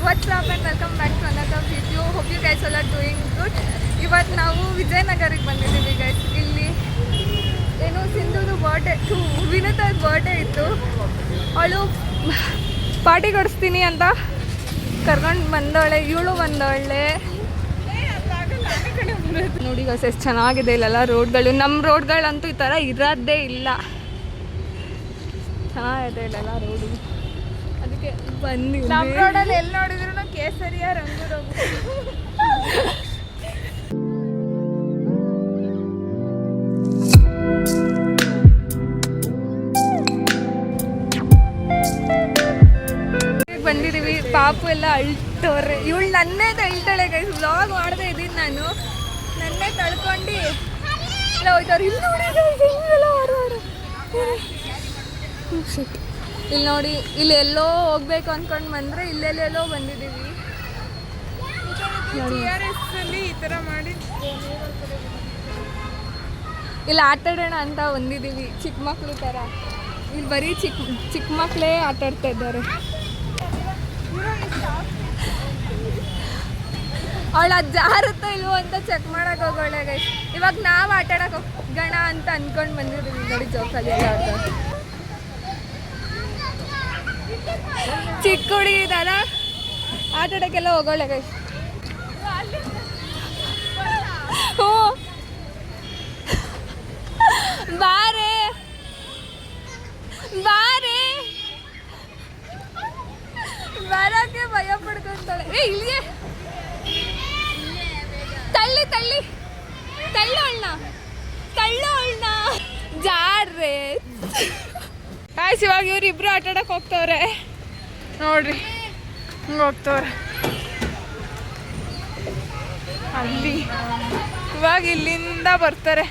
what's up and welcome back to another video. Hope you guys all are doing good. ಇವತ್ತು ನಾವು ವಿಜಯನಗರಕ್ಕೆ ಬಂದಿದ್ದೀವಿ guys. ಇಲ್ಲಿ ಏನು ಸಿಂಧುದು birthday ವಿನುತಾದ birthday ಇತ್ತು. ಅವಳು ಪಾರ್ಟಿ ಕೊಡಿಸ್ತೀನಿ ಅಂತ ಕರ್ಕೊಂಡು ಬಂದವಳೆ, ಇವಳು ಬಂದವಳೆ. ನೋಡಿ ಗೈಸ್ ಎಷ್ಟು ಚೆನ್ನಾಗಿದೆ ಇಲ್ಲೆಲ್ಲ ರೋಡ್ಗಳು. ನಮ್ಮ ರೋಡ್ಗಳಂತೂ ಈ ಥರ ಇರೋದೇ ಇಲ್ಲ, ಚೆನ್ನಾಗಿದೆ ಇಲ್ಲೆಲ್ಲ ರೋಡು. ಅದಕ್ಕೆ ಬಂದು ನಮ್ಮ ರೋಡಲ್ಲಿ ಎಲ್ಲಿ ನೋಡಿದ್ರು ಕೇಸರಿಯ ರಂಗು ರಂಗು. ಬಂದಿದ್ದೀವಿ. ಪಾಪು ಎಲ್ಲ ಅಳ್ತವ್ರೆ. ಇವಳು ನನ್ನೇ ತಳ್ತಾಳೆ ಗೈಸ್. ವ್ಲಾಗ್ ಮಾಡದೆ ಇದ್ದೀನಿ ನಾನು, ನನ್ನೇ ತಳ್ಕೊಂಡು ಎಲ್ಲ ಹೋಯ್ತವ್ರು. ಇಲ್ಲಿ ನೋಡಿ ಇಲ್ಲಿ ನೋಡಿ, ಇಲ್ಲಿ ಎಲ್ಲೋ ಹೋಗ್ಬೇಕು ಅಂದ್ಕೊಂಡು ಬಂದರೆ ಇಲ್ಲೆಲ್ಲೆಲ್ಲೋ ಬಂದಿದ್ದೀವಿ. ಈ ಥರ ಮಾಡಿ ಇಲ್ಲಿ ಆಟಾಡೋಣ ಅಂತ ಬಂದಿದ್ದೀವಿ. ಚಿಕ್ಕ ಮಕ್ಕಳು ಥರ ಇಲ್ಲಿ ಬರೀ ಚಿಕ್ಕ ಮಕ್ಕಳೇ ಆಟಾಡ್ತಾ ಇದ್ದಾರೆ. ಅವಳು ಅದು ಜಾರುತ್ತೋ ಇಲ್ವೋ ಅಂತ ಚೆಕ್ ಮಾಡಕ್ಕೆ ಹೋಗೋಳೆ ಗೈಸ್. ಇವಾಗ ನಾವು ಆಟಾಡಕ್ಕೆ ಹೋಗೋಣ ಅಂತ ಅಂದ್ಕೊಂಡು ಬಂದಿದ್ದೀವಿ. ನೋಡಿ ಜೋಕಾಲಿ ಎಲ್ಲ ಆಡ್ತಾರೆ. ಚಿಕ್ಕ ಹುಡುಗಿ ಇದಲ್ಲ, ಆಟಾಡಕ್ಕೆಲ್ಲ ಹೋಗೋಳೆ ಗೈಸ್. ಹ್ಞೂ ಬಾರೆ ಬಾರೆ ಬರೋಕ್ಕೆ ಭಯ ಪಡ್ಕೊಂತಾಳೆ. ಇಲ್ಲಿಯೇ ತಳ್ಳಿ ತಳ್ಳಿ ತಳ್ಳು ಅಣ್ಣ, ತಳ್ಳು ಅಣ್ಣ, ಜಾರ್ರೆ. ಆಯ್ತು, ಇವಾಗ ಇವ್ರಿಬ್ರು ಆಟಾಡಕ್ಕೆ ಹೋಗ್ತವ್ರೆ ನೋಡ್ರಿ. ಹಿಂಗೆ ಹೋಗ್ತವ್ರೆ ಅಲ್ಲಿ. ಇವಾಗ ಇಲ್ಲಿಂದ ಬರ್ತಾರೆ.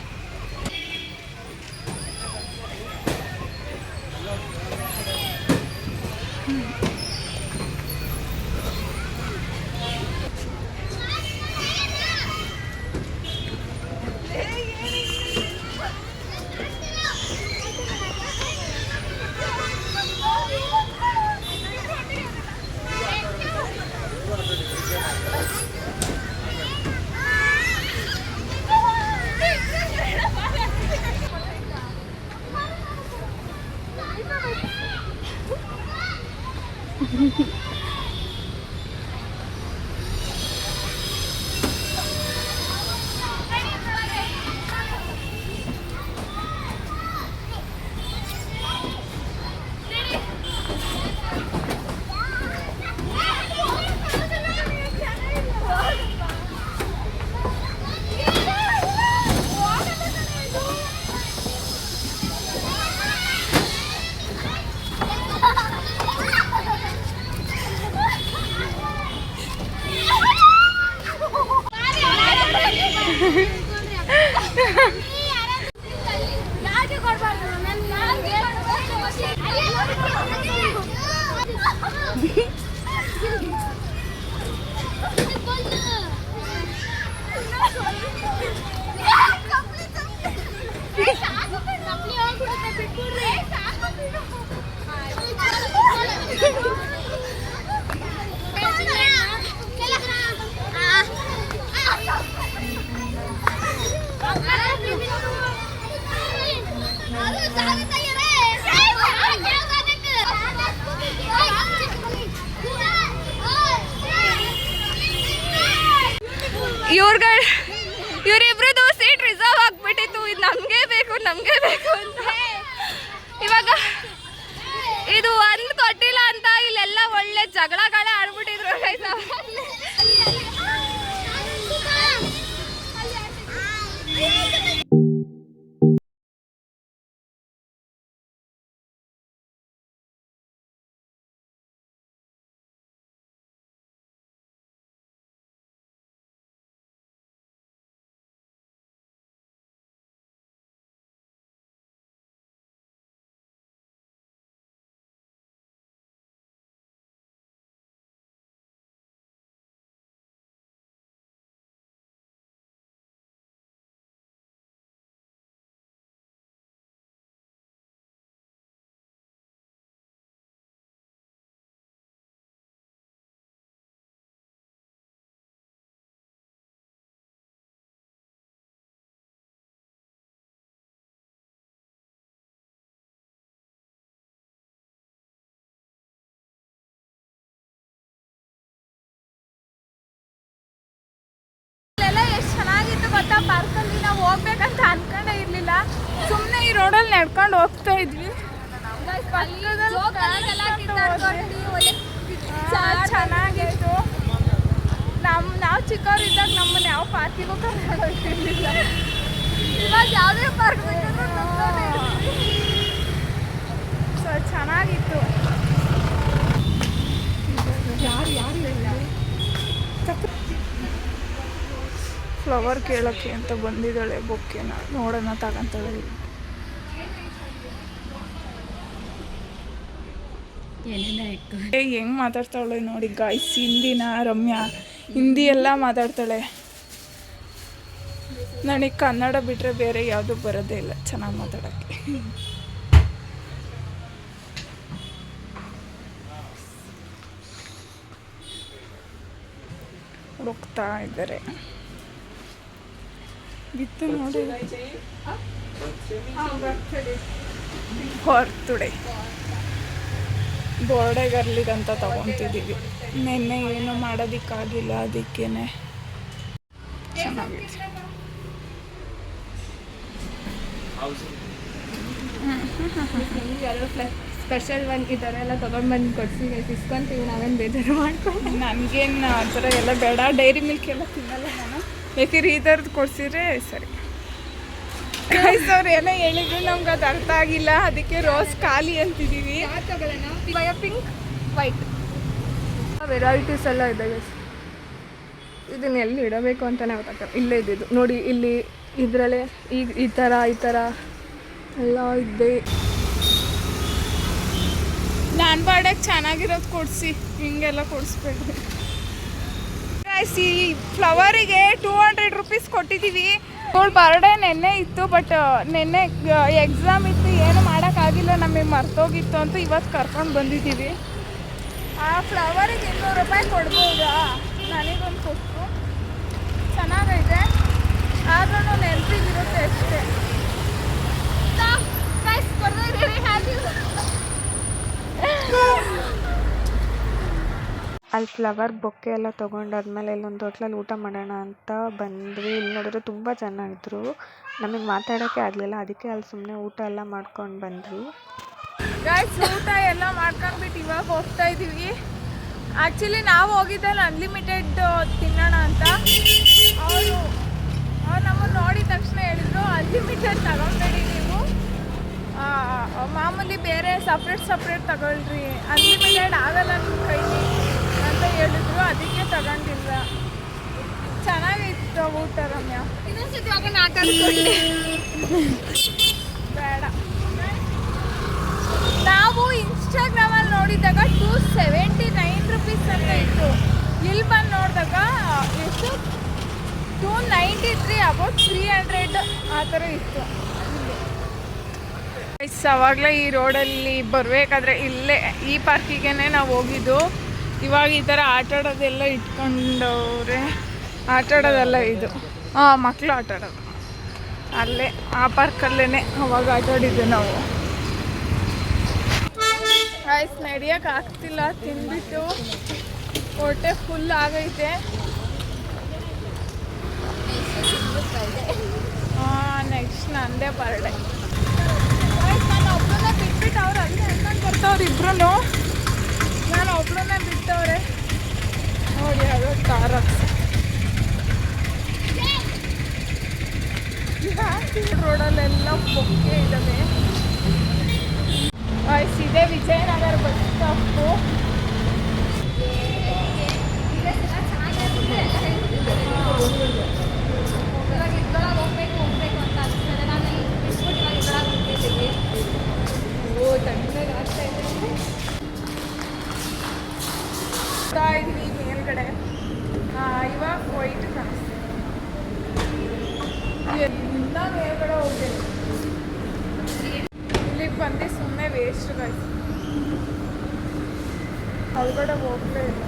ಇವರಿಬ್ರದ್ದು ಸೀಟ್ ರಿಸರ್ವ್ ಆಗಿಬಿಟ್ಟಿತ್ತು. ಇದು ನಮಗೆ ಬೇಕು ಅಂತ. ಇವಾಗ ಇದು ಒಂದು ಕೊಟ್ಟಿಲ್ಲ ಅಂತ ಇಲ್ಲೆಲ್ಲ ಒಳ್ಳೆ ಜಗಳಗಳೇ ಆಡ್ಬಿಟ್ಟಿದ್ರು. ರೋಡಲ್ಲಿ ನಡ್ಕೊಂಡು ಹೋಗ್ತಾ ಇದ್ವಿ. ಚೆನ್ನಾಗಿತ್ತು. ನಾವು ಚಿಕ್ಕವರಿದ್ದಾಗ ನಮ್ಮನ್ನು ಯಾವ ಪಾರ್ಕಿಗೂ ಕರ್ಕೊಂಡು ಹೋಗ್ತಿರ್ಲಿಲ್ಲ. ಇವಾಗ ಯಾವುದೇ ಪಾರ್ಕ್ ಸೊ ಚೆನ್ನಾಗಿತ್ತು. ಫ್ಲವರ್ ಕೇಳೋಕ್ಕೆ ಅಂತ ಬಂದಿದ್ದಾಳೆ. ಬೊಕ್ಕೆನ ನೋಡೋಣ ತಗೊಂತಾಳೆ. ಹೆಂಗ್ ಮಾತಾಡ್ತಾಳೆ ನೋಡಿ ಗಾಯ್ಸ್. ಹಿಂದಿನ ರಮ್ಯಾ ಹಿಂದಿ ಎಲ್ಲ ಮಾತಾಡ್ತಾಳೆ. ನನಗೆ ಕನ್ನಡ ಬಿಟ್ಟರೆ ಬೇರೆ ಯಾವುದು ಬರೋದೇ ಇಲ್ಲ ಚೆನ್ನಾಗಿ ಮಾತಾಡೋಕ್ಕೆ. ಹುಡುಕ್ತಾ ಇದ್ದಾರೆ. ಬಿತ್ತು ನೋಡಿ ಬರ್ತ್ಡೇ ಬೋರ್ಡೆ ಗರ್ಲಿಗಂತ ತಗೊತಿದ್ದೀವಿ. ನಿನ್ನೆ ಏನು ಮಾಡೋದಕ್ಕಾಗಿಲ್ಲ, ಅದಕ್ಕೇನೆ ಚೆನ್ನಾಗಿದೆ. ಸ್ಪೆಷಲ್ ಒನ್ ಈ ಥರ ಎಲ್ಲ ತೊಗೊಂಡು ಬಂದು ಕೊಡಿಸಿ ಇಸ್ಕೊಂತೀವಿ. ನಾವೇನು ಬೇಜಾರು ಮಾಡ್ಕೊಂಡು. ನನಗೇನು ಆ ಥರ ಎಲ್ಲ ಬೇಡ. ಡೈರಿ ಮಿಲ್ಕ್ ಎಲ್ಲ ತಿನ್ನಲ್ಲ ನಾನು. ಬೇಕಿದ್ರೆ ಈ ಥರದ್ದು ಕೊಡಿಸಿದ್ರೆ ಸರಿ. ಅವ್ರು ಏನೋ ಹೇಳಿದ್ರು ನಮ್ಗೆ ಅದು ಅರ್ಥ ಆಗಿಲ್ಲ. ಅದಕ್ಕೆ ರೋಸ್ ಖಾಲಿ ಅಂತಿದ್ದೀವಿ. ಪಿಂಕ್ ವೈಟ್ ವೆರೈಟೀಸ್ ಎಲ್ಲ ಇದೆ. ಇದನ್ನ ಎಲ್ಲಿ ಇಡಬೇಕು ಅಂತಲೇ ಗೊತ್ತಾಗ್ತದೆ. ಇಲ್ಲೇ ಇದ್ದಿದ್ದು ನೋಡಿ, ಇಲ್ಲಿ ಇದರಲ್ಲೇ ಈಗ ಈ ಥರ ಎಲ್ಲ ಇದೆ. ನಾನು ಬಾಡಕ್ಕೆ ಚೆನ್ನಾಗಿರೋದು ಕೊಡಿಸಿ, ಹಿಂಗೆಲ್ಲ ಕೊಡಿಸ್ಬೇಡ್ರಿ. ಈ ಫ್ಲವರಿಗೆ 200 ರೂಪೀಸ್ ಕೊಟ್ಟಿದ್ದೀವಿ. ಅವಳು ಬರ್ಡೇ ನೆನ್ನೆ ಇತ್ತು, ಬಟ್ ನೆನ್ನೆ ಎಕ್ಸಾಮ್ ಇತ್ತು, ಏನು ಮಾಡೋಕ್ಕಾಗಿಲ್ಲ, ನಮಗೆ ಮರ್ತೋಗಿತ್ತು ಅಂತ ಇವತ್ತು ಕರ್ಕೊಂಡು ಬಂದಿದ್ದೀವಿ. ಆ ಫ್ಲವರಿಗೆ 200 ರೂಪಾಯಿ ಕೊಡ್ಬೋದಾ? ನನಗೊಂದು ಕೊಟ್ಟು ಚೆನ್ನಾಗೈತೆ, ಆದ್ರೂ ನೆನಪಿಗಿರುತ್ತೆ ಅಷ್ಟೇ. ಅಲ್ಲಿ ಫ್ಲವರ್ ಬೊಕ್ಕೆ ಎಲ್ಲ ತೊಗೊಂಡಾದ್ಮೇಲೆ ಇಲ್ಲೊಂದು ಹೋಟ್ಲಲ್ಲಿ ಊಟ ಮಾಡೋಣ ಅಂತ ಬಂದ್ವಿ. ಇಲ್ಲಿ ನೋಡಿದ್ರೆ ತುಂಬ ಜನ ಇದ್ದರು. ನಮಗೆ ಮಾತಾಡೋಕ್ಕೆ ಆಗಲಿಲ್ಲ, ಅದಕ್ಕೆ ಅಲ್ಲಿ ಸುಮ್ಮನೆ ಊಟ ಎಲ್ಲ ಮಾಡ್ಕೊಂಡು ಬಂದ್ವಿ. ಗಾಯ್ಸ್ ಊಟ ಎಲ್ಲ ಮಾಡ್ಕೊಂಡ್ಬಿಟ್ಟು ಇವಾಗ ಹೋಗ್ತಾ ಇದ್ದೀವಿ. ಆ್ಯಕ್ಚುಲಿ ನಾವು ಹೋಗಿದ್ದಲ್ಲಿ ಅನ್ಲಿಮಿಟೆಡ್ ತಿನ್ನೋಣ ಅಂತ. ಅವರು ನಮ್ಮನ್ನು ನೋಡಿದ ತಕ್ಷಣ ಹೇಳಿದ್ರು ಅನ್ಲಿಮಿಟೆಡ್ ತಗೊಬೇಡಿ ನೀವು, ಮಾಮೂಲಿ ಬೇರೆ ಸಪ್ರೇಟ್ ತಗೊಳ್ರಿ, ಅನ್ಲಿಮಿಟೆಡ್ ಆಗಲ್ಲ ನಿಮ್ಮ ಕೈಲಿ ಅಂತ ಹೇಳಿದ್ರು. ಅದಕ್ಕೆ ತಗೊಂಡಿಲ್ಲ. ಚೆನ್ನಾಗಿತ್ತು ಊಟ ರಮ್ಯಾ. ಬೇಡ. ನಾವು ಇನ್ಸ್ಟಾಗ್ರಾಮಲ್ಲಿ ನೋಡಿದಾಗ 279 ರೂಪೀಸ್ ಅಂತ ಇತ್ತು. ಇಲ್ಲಿ ಬಂದು ನೋಡಿದಾಗ ಎಷ್ಟು 293, ಅಬೌಟ್ 300 ಆ ಥರ ಇತ್ತು. ಅವಾಗಲೇ ಈ ರೋಡಲ್ಲಿ ಬರಬೇಕಾದ್ರೆ ಇಲ್ಲೇ ಈ ಪಾರ್ಕಿಗೆ ನಾವು ಹೋಗಿದ್ದು. ಇವಾಗ ಈ ಥರ ಆಟಾಡೋದೆಲ್ಲ ಇಟ್ಕೊಂಡವ್ರೆ. ಆಟಾಡೋದಲ್ಲ ಇದು, ಮಕ್ಕಳು ಆಟಾಡೋದು ಅಲ್ಲೇ ಆ ಪಾರ್ಕಲ್ಲೇ. ಅವಾಗ ಆಟಾಡಿದ್ದೆ ನಾವು. ರೈಸ್ ನಡೆಯೋಕೆ ಆಗ್ತಿಲ್ಲ, ತಿಂದ್ಬಿಟ್ಟು ಹೊಟ್ಟೆ ಫುಲ್ ಆಗೈತೆ. ನೆಕ್ಸ್ಟ್ ನಂದೇ ಬರ್ಡೇ. ನಾನು ಒಬ್ಬಳನ್ನ ಬಿಟ್ಬಿಟ್ಟು ಅವ್ರು ಅಲ್ಲಿ ಹೇಳ್ಕೊಂಡು ಬರ್ತಾವ್ರು ಇಬ್ರು. ನಾನು ಒಬ್ಬಳನ್ನ ಬಿಟ್ಟವ್ರೆ ನೋಡಿ. ಅದು ಕಾರ್ ರೋಡಲ್ಲೆಲ್ಲ ಬೊಕ್ಕೆ ಇದ್ದಾವೆ. ಇದೇ ವಿಜಯನಗರ ಬಸ್ ಸ್ಟಾಪು. ಇದ್ವಿ ಮೇಲ್ಗಡೆ. ಇವಾಗ ವೈಟ್ ಕಾಣಿಸ್ತೀವಿ. ಇನ್ನೂ ಮೇಲ್ಗಡೆ ಹೋಗ್ಬೇಕು. ಇಲ್ಲಿಗೆ ಬಂದು ಸುಮ್ಮನೆ ವೇಸ್ಟ್ ಗಾಯ್ಸ್. ಒಳಗಡೆ ಹೋಗ್ಲೇ ಇಲ್ಲ.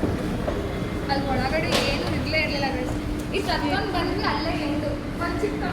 ಅಲ್ಲಿ ಒಳಗಡೆ ಏನು ಇರಲೇ ಇರಲಿಲ್ಲ ಗೈಸ್. ಈ ಸತ್ಕೊಂಡು ಬಂದ್ವಿ, ಅಲ್ಲೇ ಎಂದು ಒಂದು ಚಿಕ್ಕ